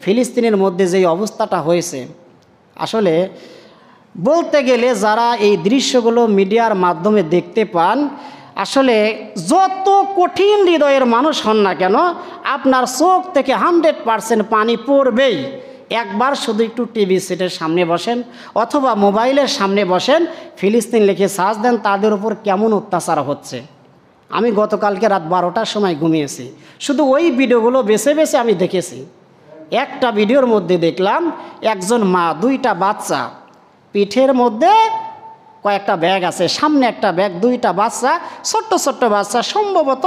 ফিলিস্তিনের মধ্যে যেই অবস্থাটা হয়েছে, আসলে বলতে গেলে যারা এই দৃশ্যগুলো মিডিয়ার মাধ্যমে দেখতে পান, আসলে যত কঠিন হৃদয়ের মানুষ হন না কেন, আপনার চোখ থেকে 100% পানি পড়বেই। একবার শুধু একটু টিভি সেটের সামনে বসেন অথবা মোবাইলের সামনে বসেন, ফিলিস্তিন লিখে সার্চ দেন তাদের উপর কেমন অত্যাচার হচ্ছে। আমি গতকালকে রাত 12টার সময় ঘুমিয়েছি, শুধু ওই ভিডিওগুলো বেছে বেছে আমি দেখেছি। একটা ভিডিওর মধ্যে দেখলাম একজন মা, 2টা বাচ্চা, পিঠের মধ্যে কয়েকটা ব্যাগ আছে, সামনে একটা ব্যাগ, 2টা বাচ্চা, ছোট্ট ছোট্ট বাচ্চা, সম্ভবত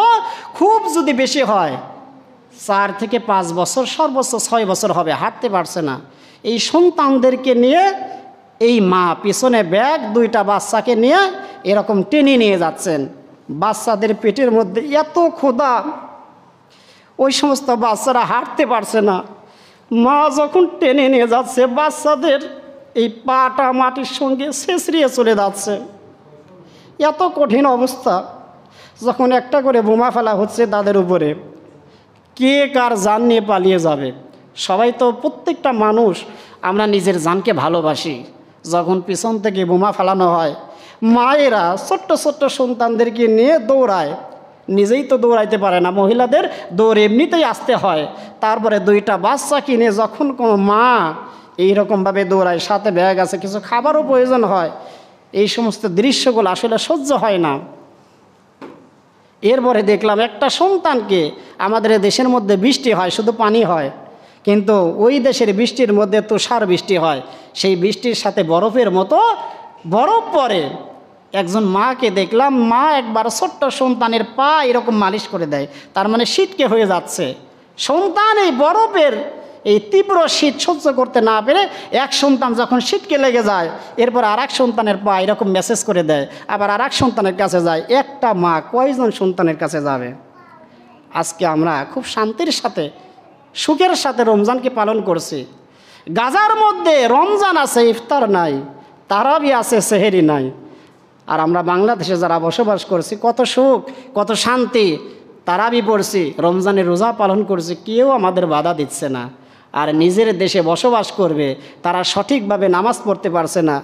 খুব যদি বেশি হয় 4 থেকে 5 বছর, সর্বোচ্চ 6 বছর হবে, হাঁটতে পারছে না। এই সন্তানদেরকে নিয়ে এই মা পিছনে ব্যাগ, 2টা বাচ্চাকে নিয়ে এরকম টেনে নিয়ে যাচ্ছেন। বাচ্চাদের পেটের মধ্যে এত ক্ষুধা, ওই সমস্ত বাচ্চারা হাঁটতে পারছে না। মা যখন টেনে নিয়ে যাচ্ছে, বাচ্চাদের এই পাটা মাটির সঙ্গে ছেঁচড়িয়ে চলে যাচ্ছে। এত কঠিন অবস্থা। যখন একটা করে বোমা ফেলা হচ্ছে তাদের উপরে, কে কার জান নিয়ে পালিয়ে যাবে? সবাই তো, প্রত্যেকটা মানুষ আমরা নিজের জানকে ভালোবাসি। যখন পিছন থেকে বোমা ফেলানো হয়, মায়েরা ছোট্ট ছোট্ট সন্তানদেরকে নিয়ে দৌড়ায়, নিজেই তো দৌড়াইতে পারে না, মহিলাদের দৌড় এমনিতেই আসতে হয়। তারপরে 2টা বাচ্চা কিনে যখন কোনো মা এইরকমভাবে দৌড়ায়, সাথে ব্যাগ আছে, কিছু খাবারও প্রয়োজন হয়, এই সমস্ত দৃশ্যগুলো আসলে সহ্য হয় না। এরপরে দেখলাম একটা সন্তানকে, আমাদের দেশের মধ্যে বৃষ্টি হয়, শুধু পানি হয়, কিন্তু ওই দেশের বৃষ্টির মধ্যে তুষার বৃষ্টি হয়, সেই বৃষ্টির সাথে বরফের মতো বরফ পড়ে। একজন মাকে দেখলাম, মা একবার ছোট্ট সন্তানের পা এরকম মালিশ করে দেয়, তার মানে শীতকে হয়ে যাচ্ছে। সন্তান এই বরফের এই তীব্র শীত সহ্য করতে না পেরে এক সন্তান যখন শীতকে লেগে যায়, এরপর আরেক সন্তানের পা এরকম মেসেজ করে দেয়, আবার আরেক সন্তানের কাছে যায়। একটা মা কয়জন সন্তানের কাছে যাবে? আজকে আমরা খুব শান্তির সাথে, সুখের সাথে রমজানকে পালন করছি। গাজার মধ্যে রমজান আছে, ইফতার নাই, তারাবি আছে, সেহেরি নাই। আর আমরা বাংলাদেশে যারা বসবাস করছি, কত সুখ, কত শান্তি, তারাবি পড়ছি, রমজানের রোজা পালন করছি, কেউ আমাদের বাধা দিচ্ছে না। আর নিজের দেশে বসবাস করবে, তারা সঠিকভাবে নামাজ পড়তে পারছে না,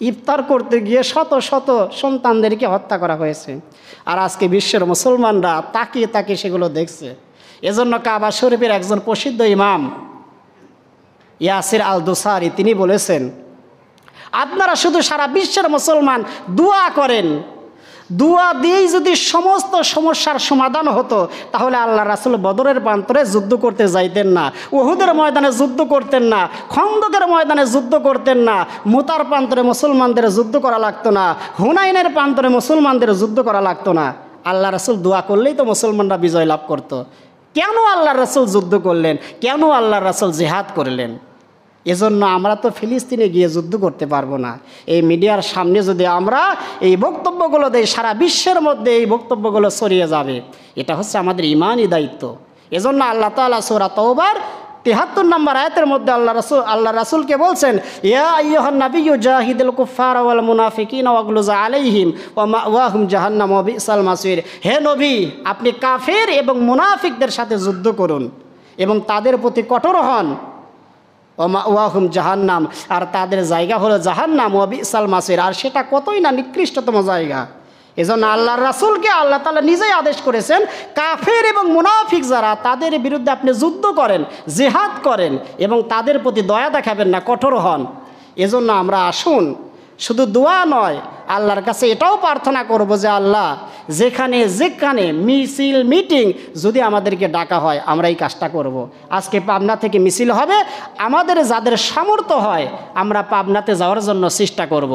ইফতার করতে গিয়ে শত শত সন্তানদেরকে হত্যা করা হয়েছে। আর আজকে বিশ্বের মুসলমানরা তাকিয়ে তাকিয়ে সেগুলো দেখছে। এজন্য কাবা শরীফের একজন প্রসিদ্ধ ইমাম ইয়াসির আল দুসারি তিনি বলেছেন, আপনারা শুধু সারা বিশ্বের মুসলমান দোয়া করেন, দোয়া দিয়েই যদি সমস্ত সমস্যার সমাধান হতো, তাহলে আল্লাহ রাসূল বদরের প্রান্তরে যুদ্ধ করতে যাইতেন না, উহুদের ময়দানে যুদ্ধ করতেন না, খন্দকের ময়দানে যুদ্ধ করতেন না, মুতার প্রান্তরে মুসলমানদের যুদ্ধ করা লাগতো না, হুনাইনের প্রান্তরে মুসলমানদের যুদ্ধ করা লাগতো না। আল্লাহ রাসূল দোয়া করলেই তো মুসলমানরা বিজয় লাভ করত। কেন আল্লাহ রাসূল যুদ্ধ করলেন? কেন আল্লাহ রাসূল জিহাদ করলেন? এজন্য আমরা তো ফিলিস্তিনে গিয়ে যুদ্ধ করতে পারবো না। এই মিডিয়ার সামনে যদি আমরা এই বক্তব্যগুলো দেই, সারা বিশ্বের মধ্যে এই বক্তব্যগুলো ছড়িয়ে যাবে। এটা হচ্ছে আমাদের ইমানই দায়িত্ব। এজন্য আল্লাহ তাআলা সূরা তাওবার 73 নম্বর আয়াতের মধ্যে আল্লাহ রাসূলকে বলছেন, ইয়া আইয়ুহান নাবিয়্যু জাহিদুল কুফারা ওয়াল মুনাফিকিনা ওয়াগলুজ আলাইহিম ওয়া মাওয়াহুম জাহান্নাম ওয়া বিসাল মাসির। হে নবী, আপনি কাফের এবং মুনাফিকদের সাথে যুদ্ধ করুন এবং তাদের প্রতি কঠোর হন। ওয়াহুম জাহান্নাম, আর তাদের জায়গা হলো জাহান্নাম, ওয়া বিসাল মাসির, আর সেটা কতই না নিকৃষ্টতম জায়গা। এজন্য আল্লাহর রাসূলকে আল্লাহ তাআলা নিজেই আদেশ করেছেন, কাফের এবং মুনাফিক যারা, তাদের বিরুদ্ধে আপনি যুদ্ধ করেন, জিহাদ করেন এবং তাদের প্রতি দয়া দেখাবেন না, কঠোর হন। এজন্য আমরা আসুন, শুধু দোয়া নয়, আল্লাহর কাছে এটাও প্রার্থনা করব যে আল্লাহ, যেখানে যেখানে মিছিল মিটিং যদি আমাদেরকে ডাকা হয়, আমরা এই কাজটা করব। আজকে পাবনা থেকে মিছিল হবে, আমাদের যাদের সামর্থ্য হয় আমরা পাবনাতে যাওয়ার জন্য চেষ্টা করব।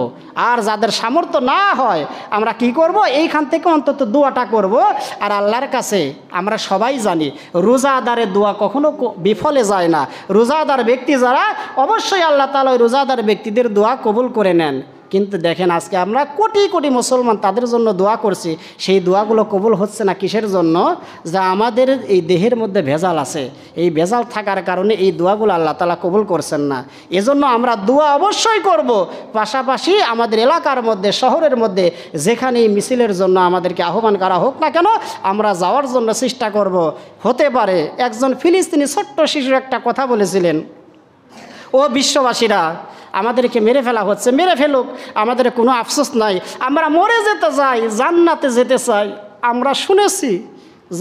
আর যাদের সামর্থ্য না হয় আমরা কি করব? এইখান থেকে অন্তত দোয়াটা করব। আর আল্লাহর কাছে আমরা সবাই জানি, রোজাদারের দোয়া কখনো বিফলে যায় না। রোজাদার ব্যক্তি যারা, অবশ্যই আল্লাহ তাআলা ওই রোজাদার ব্যক্তিদের দোয়া কবুল করে নেন। কিন্তু দেখেন আজকে আমরা কোটি কোটি মুসলমান তাদের জন্য দোয়া করছি, সেই দোয়াগুলো কবুল হচ্ছে না। কিসের জন্য? যা আমাদের এই দেহের মধ্যে ভেজাল আছে, এই ভেজাল থাকার কারণে এই দোয়াগুলো আল্লাহ তাআলা কবুল করছেন না। এজন্য আমরা দোয়া অবশ্যই করব, পাশাপাশি আমাদের এলাকার মধ্যে, শহরের মধ্যে যেখানে এই মিছিলের জন্য আমাদেরকে আহ্বান করা হোক না কেন, আমরা যাওয়ার জন্য চেষ্টা করব। হতে পারে একজন ফিলিস্তিনি ছোট্ট শিশু একটা কথা বলেছিলেন, ও বিশ্ববাসীরা, আমাদেরকে মেরে ফেলা হচ্ছে, মেরে ফেলুক, আমাদের কোনো আফসোস নাই, আমরা মরে যেতে চাই, জান্নাতে যেতে চাই। আমরা শুনেছি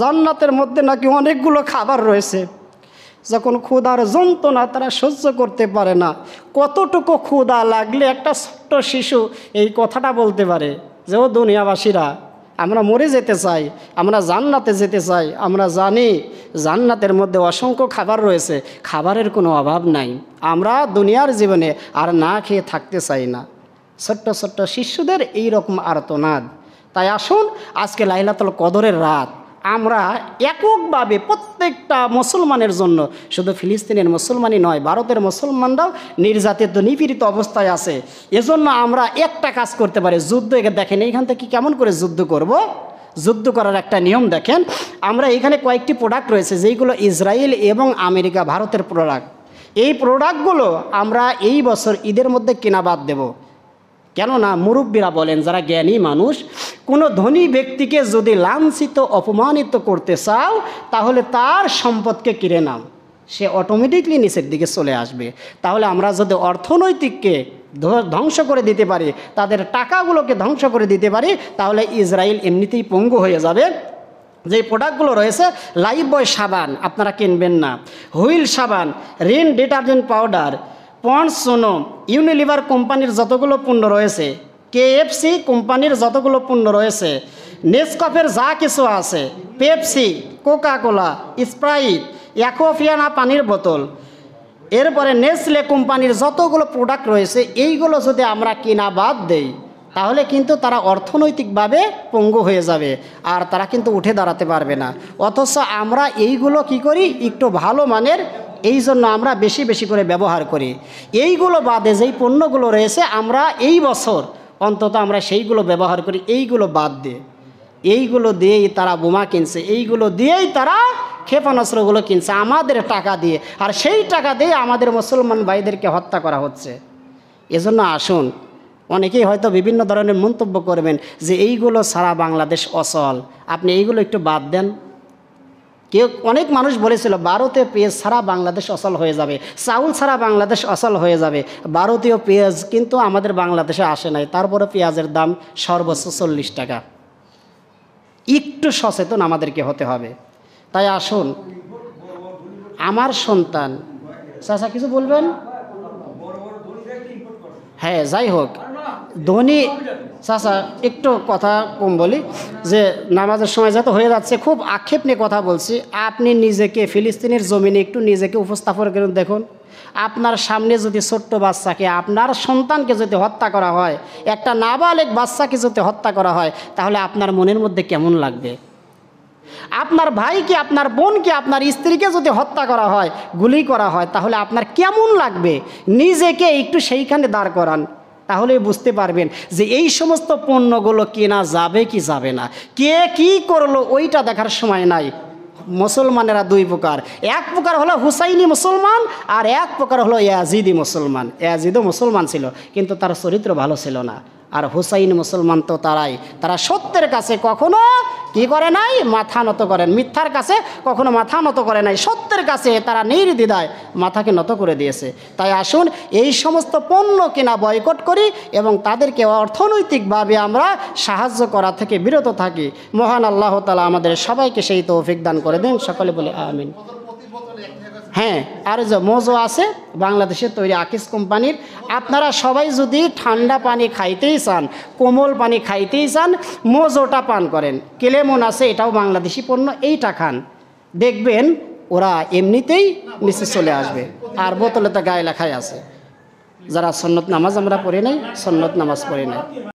জান্নাতের মধ্যে নাকি অনেকগুলো খাবার রয়েছে, যখন ক্ষুধার যন্ত্রণা তারা সহ্য করতে পারে না, কতটুকু ক্ষুধা লাগলে একটা ছোট্ট শিশু এই কথাটা বলতে পারে যে, ও দুনিয়াবাসীরা, আমরা মরে যেতে চাই, আমরা জান্নাতে যেতে চাই, আমরা জানি জান্নাতের মধ্যে অসংখ্য খাবার রয়েছে, খাবারের কোনো অভাব নাই, আমরা দুনিয়ার জীবনে আর না খেয়ে থাকতে চাই না। ছোট্ট ছোট্ট শিশুদের এই রকম আর্তনাদ। তাই আসুন আজকে লাইলাতুল কদরের রাত আমরা এককভাবে প্রত্যেকটা মুসলমানের জন্য, শুধু ফিলিস্তিনের মুসলমানই নয়, ভারতের মুসলমানরাও নির্যাতিত নিপীড়িত অবস্থায় আছে, এজন্য আমরা একটা কাজ করতে পারি, যুদ্ধ। দেখেন এইখান থেকে কেমন করে যুদ্ধ করব, যুদ্ধ করার একটা নিয়ম দেখেন। আমরা এখানে কয়েকটি প্রোডাক্ট রয়েছে যেইগুলো ইসরায়েল এবং আমেরিকা, ভারতের প্রোডাক্ট। এই প্রোডাক্টগুলো আমরা এই বছর ঈদের মধ্যে কেনা বাদ দেব। কেননা মুরব্বীরা বলেন, যারা জ্ঞানী মানুষ, কোনো ধনী ব্যক্তিকে যদি লাঞ্ছিত অপমানিত করতে চাও তাহলে তার সম্পদকে কিনে নাও, সে অটোমেটিকলি নিচের দিকে চলে আসবে। তাহলে আমরা যদি অর্থনৈতিককে ধ্বংস করে দিতে পারি, তাদের টাকাগুলোকে ধ্বংস করে দিতে পারি, তাহলে ইসরায়েল এমনিতেই পঙ্গু হয়ে যাবে। যে প্রোডাক্টগুলো রয়েছে, লাইফবয় সাবান আপনারা কিনবেন না, হুইল সাবান, রিন ডিটারজেন্ট পাউডার, পন্ডস সোনো, ইউনিলিভার কোম্পানির যতগুলো পণ্য রয়েছে, কেএফসি কোম্পানির যতগুলো পণ্য রয়েছে, নেসকফের যা কিছু আছে, পেপসি, কোকা কোলা, স্প্রাইট, অ্যাকোয়াফিয়ানা পানির বোতল, এরপরে নেসলে কোম্পানির যতগুলো প্রোডাক্ট রয়েছে, এইগুলো যদি আমরা কিনা বাদ দেই তাহলে কিন্তু তারা অর্থনৈতিকভাবে পঙ্গু হয়ে যাবে, আর তারা কিন্তু উঠে দাঁড়াতে পারবে না। অথচ আমরা এইগুলো কি করি, একটু ভালো মানের, এই জন্য আমরা বেশি বেশি করে ব্যবহার করি। এইগুলো বাদে যেই পণ্যগুলো রয়েছে আমরা এই বছর অন্তত আমরা সেইগুলো ব্যবহার করি। এইগুলো বাদ দিয়ে, এইগুলো দিয়েই তারা বোমা কিনছে, এইগুলো দিয়েই তারা ক্ষেপণাস্ত্রগুলো কিনছে আমাদের টাকা দিয়ে, আর সেই টাকা দিয়ে আমাদের মুসলমান ভাইদেরকে হত্যা করা হচ্ছে। এজন্য আসুন, অনেকেই হয়তো বিভিন্ন ধরনের মন্তব্য করবেন যে এইগুলো ছাড়া বাংলাদেশ অচল, আপনি এইগুলো একটু বাদ দেন। অনেক মানুষ বলেছিল ভারতে পেঁয়াজ ছাড়া বাংলাদেশ অচল হয়ে যাবে, চাউল ছাড়া বাংলাদেশ অচল হয়ে যাবে। ভারতীয় পেঁয়াজ কিন্তু আমাদের বাংলাদেশে আসে নাই, তারপরে পেঁয়াজের দাম সর্বোচ্চ 40 টাকা। একটু সচেতন আমাদেরকে হতে হবে। তাই আসুন, আমার সন্তান, চাচা কিছু বলবেন? হ্যাঁ, যাই হোক, ধনী চাচা একটু কথা কম বলি, যে নামাজের সময় যত হয়ে যাচ্ছে, খুব আক্ষেপ নিয়ে কথা বলছি। আপনি নিজেকে ফিলিস্তিনের জমিনে একটু নিজেকে উপস্থাপন করে দেখুন। আপনার সামনে যদি ছোট্ট বাচ্চাকে, আপনার সন্তানকে যদি হত্যা করা হয়, একটা নাবালেগ বাচ্চাকে যদি হত্যা করা হয়, তাহলে আপনার মনের মধ্যে কেমন লাগবে? আপনার ভাইকে, আপনার বোনকে, আপনার স্ত্রীকে যদি হত্যা করা হয়, গুলি করা হয়, তাহলে আপনার কেমন লাগবে? নিজেকে একটু সেইখানে দাঁড় করান, তাহলে বুঝতে পারবেন যে এই সমস্ত পণ্যগুলো কেনা যাবে কি যাবে না, কে কি করলো ওইটা দেখার সময় নাই। মুসলমানেরা দুই প্রকার, এক প্রকার হলো হুসাইনি মুসলমান, আর এক প্রকার হলো ইয়াজিদি মুসলমান। ইয়াজিদও মুসলমান ছিল, কিন্তু তার চরিত্র ভালো ছিল না। আর হুসাইন মুসলমান তো তারাই, তারা সত্যের কাছে কখনো কি করে নাই, মাথা নত করেন, মিথ্যার কাছে কখনো মাথা নত করে নাই, সত্যের কাছে তারা নির্দ্বিধায় মাথাকে নত করে দিয়েছে। তাই আসুন এই সমস্ত পণ্য কেনা বয়কট করি এবং তাদেরকে অর্থনৈতিকভাবে আমরা সাহায্য করা থেকে বিরত থাকি। মহান আল্লাহ তাআলা আমাদের সবাইকে সেই তৌফিক দান করে দেন, সকলে বলে আমিন। হ্যাঁ, আর যে মোজো আছে বাংলাদেশের তৈরি আকিস কোম্পানির, আপনারা সবাই যদি ঠান্ডা পানি খাইতেই চান, কোমল পানি খাইতেই চান, মোজোটা পান করেন। কেলেমন আছে, এটাও বাংলাদেশি পণ্য, এইটা খান, দেখবেন ওরা এমনিতেই নিচে চলে আসবে। আর বোতলে তো গায়ে লেখাই আছে, যারা সুন্নত নামাজ আমরা পড়ি নাই, সুন্নত নামাজ পড়ি নাই।